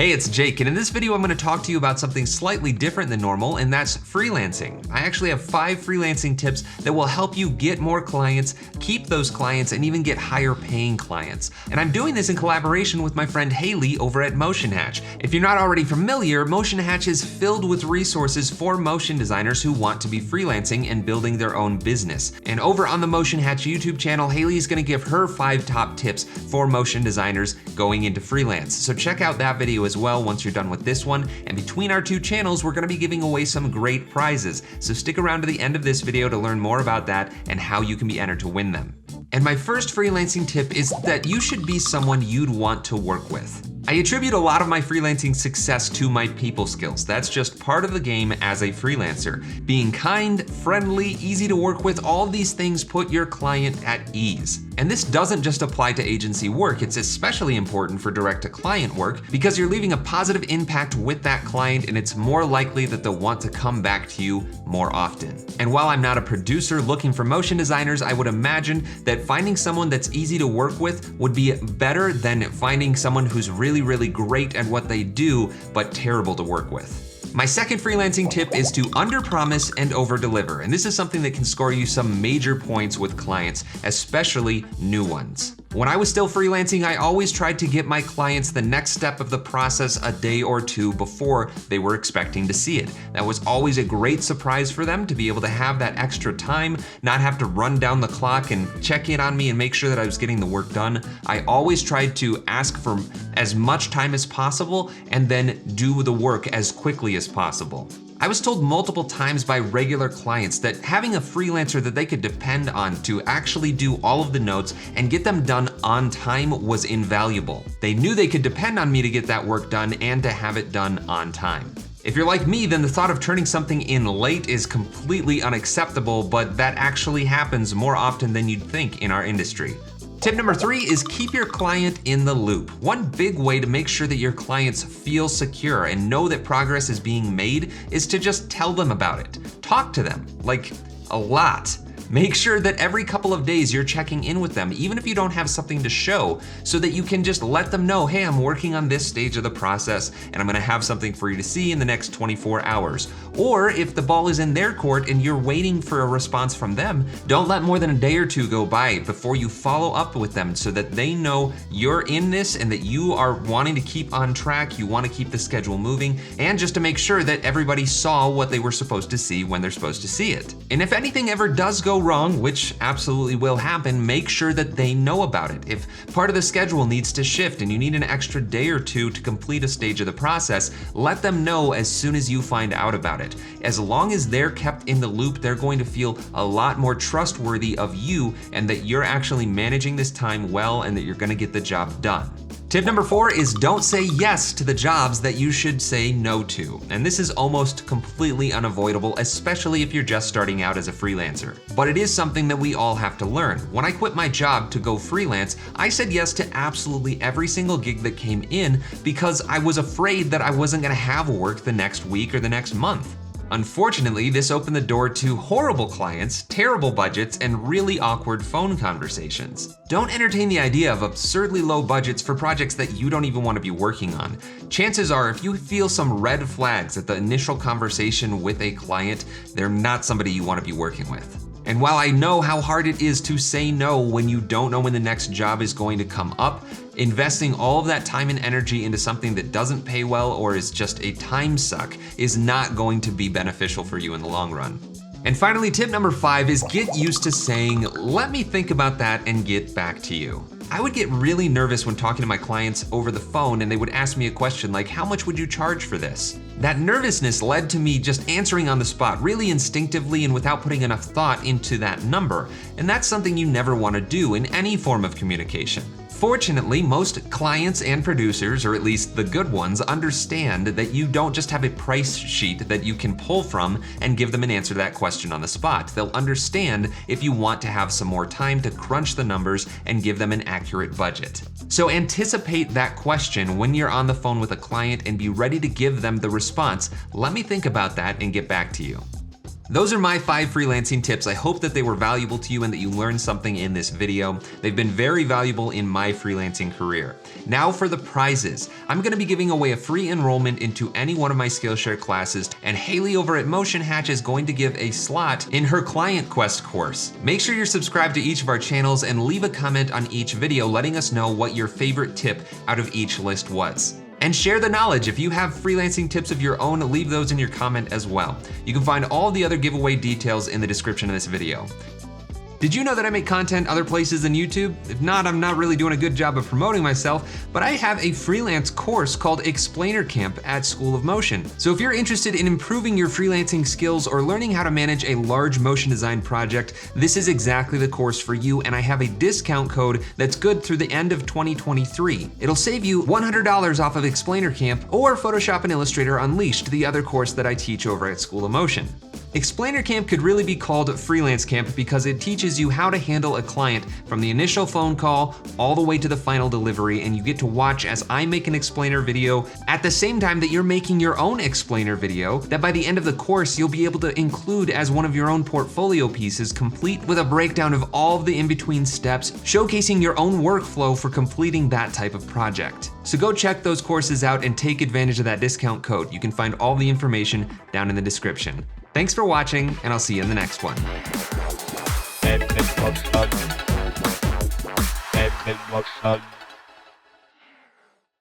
Hey, it's Jake, and in this video I'm going to talk to you about something slightly different than normal, and that's freelancing. I actually have 5 freelancing tips that will help you get more clients, keep those clients, and even get higher paying clients. And I'm doing this in collaboration with my friend Haley over at Motion Hatch. If you're not already familiar, Motion Hatch is filled with resources for motion designers who want to be freelancing and building their own business. And over on the Motion Hatch YouTube channel, Haley is going to give her 5 top tips for motion designers going into freelance. So check out that video as well once you're done with this one. And between our 2 channels, we're going to be giving away some great prizes. So stick around to the end of this video to learn more about that and how you can be entered to win them. And my first freelancing tip is that you should be someone you'd want to work with. I attribute a lot of my freelancing success to my people skills. That's just part of the game as a freelancer. Being kind, friendly, easy to work with, all of these things put your client at ease. And this doesn't just apply to agency work, it's especially important for direct-to-client work because you're leaving a positive impact with that client and it's more likely that they'll want to come back to you more often. And while I'm not a producer looking for motion designers, I would imagine that finding someone that's easy to work with would be better than finding someone who's really great at what they do, but terrible to work with. My second freelancing tip is to underpromise and overdeliver, and this is something that can score you some major points with clients, especially new ones. When I was still freelancing, I always tried to get my clients the next step of the process a day or 2 before they were expecting to see it. That was always a great surprise for them to be able to have that extra time, not have to run down the clock and check in on me and make sure that I was getting the work done. I always tried to ask for as much time as possible and then do the work as quickly as possible. I was told multiple times by regular clients that having a freelancer that they could depend on to actually do all of the notes and get them done on time was invaluable. They knew they could depend on me to get that work done and to have it done on time. If you're like me, then the thought of turning something in late is completely unacceptable, but that actually happens more often than you'd think in our industry. Tip number 3 is keep your client in the loop. One big way to make sure that your clients feel secure and know that progress is being made is to just tell them about it. Talk to them, like a lot. Make sure that every couple of days you're checking in with them, even if you don't have something to show, so that you can just let them know, hey, I'm working on this stage of the process and I'm gonna have something for you to see in the next 24 hours. Or if the ball is in their court and you're waiting for a response from them, don't let more than a day or 2 go by before you follow up with them so that they know you're in this and that you are wanting to keep on track, you wanna keep the schedule moving, and just to make sure that everybody saw what they were supposed to see when they're supposed to see it. And if anything ever does go wrong, which absolutely will happen, make sure that they know about it. If part of the schedule needs to shift and you need an extra day or 2 to complete a stage of the process, let them know as soon as you find out about it. As long as they're kept in the loop, they're going to feel a lot more trustworthy of you and that you're actually managing this time well and that you're gonna get the job done. Tip number 4 is don't say yes to the jobs that you should say no to. And this is almost completely unavoidable, especially if you're just starting out as a freelancer. But it is something that we all have to learn. When I quit my job to go freelance, I said yes to absolutely every single gig that came in because I was afraid that I wasn't gonna have work the next week or the next month. Unfortunately, this opened the door to horrible clients, terrible budgets, and really awkward phone conversations. Don't entertain the idea of absurdly low budgets for projects that you don't even want to be working on. Chances are, if you feel some red flags at the initial conversation with a client, they're not somebody you want to be working with. And while I know how hard it is to say no when you don't know when the next job is going to come up, investing all of that time and energy into something that doesn't pay well or is just a time suck is not going to be beneficial for you in the long run. And finally, tip number 5 is get used to saying, let me think about that and get back to you. I would get really nervous when talking to my clients over the phone and they would ask me a question like, how much would you charge for this? That nervousness led to me just answering on the spot, really instinctively and without putting enough thought into that number. And that's something you never want to do in any form of communication. Fortunately, most clients and producers, or at least the good ones, understand that you don't just have a price sheet that you can pull from and give them an answer to that question on the spot. They'll understand if you want to have some more time to crunch the numbers and give them an accurate budget. So anticipate that question when you're on the phone with a client and be ready to give them the response, let me think about that and get back to you. Those are my 5 freelancing tips. I hope that they were valuable to you and that you learned something in this video. They've been very valuable in my freelancing career. Now for the prizes. I'm gonna be giving away a free enrollment into any one of my Skillshare classes, and Haley over at Motion Hatch is going to give a slot in her Client Quest course. Make sure you're subscribed to each of our channels and leave a comment on each video letting us know what your favorite tip out of each list was. And share the knowledge. If you have freelancing tips of your own, leave those in your comment as well. You can find all the other giveaway details in the description of this video. Did you know that I make content other places than YouTube? If not, I'm not really doing a good job of promoting myself, but I have a freelance course called Explainer Camp at School of Motion. So if you're interested in improving your freelancing skills or learning how to manage a large motion design project, this is exactly the course for you, and I have a discount code that's good through the end of 2023. It'll save you $100 off of Explainer Camp or Photoshop and Illustrator Unleashed, the other course that I teach over at School of Motion. Explainer Camp could really be called Freelance Camp because it teaches you how to handle a client from the initial phone call all the way to the final delivery, and you get to watch as I make an explainer video at the same time that you're making your own explainer video that by the end of the course you'll be able to include as one of your own portfolio pieces, complete with a breakdown of all of the in-between steps, showcasing your own workflow for completing that type of project. So go check those courses out and take advantage of that discount code. You can find all the information down in the description. Thanks for watching, and I'll see you in the next one.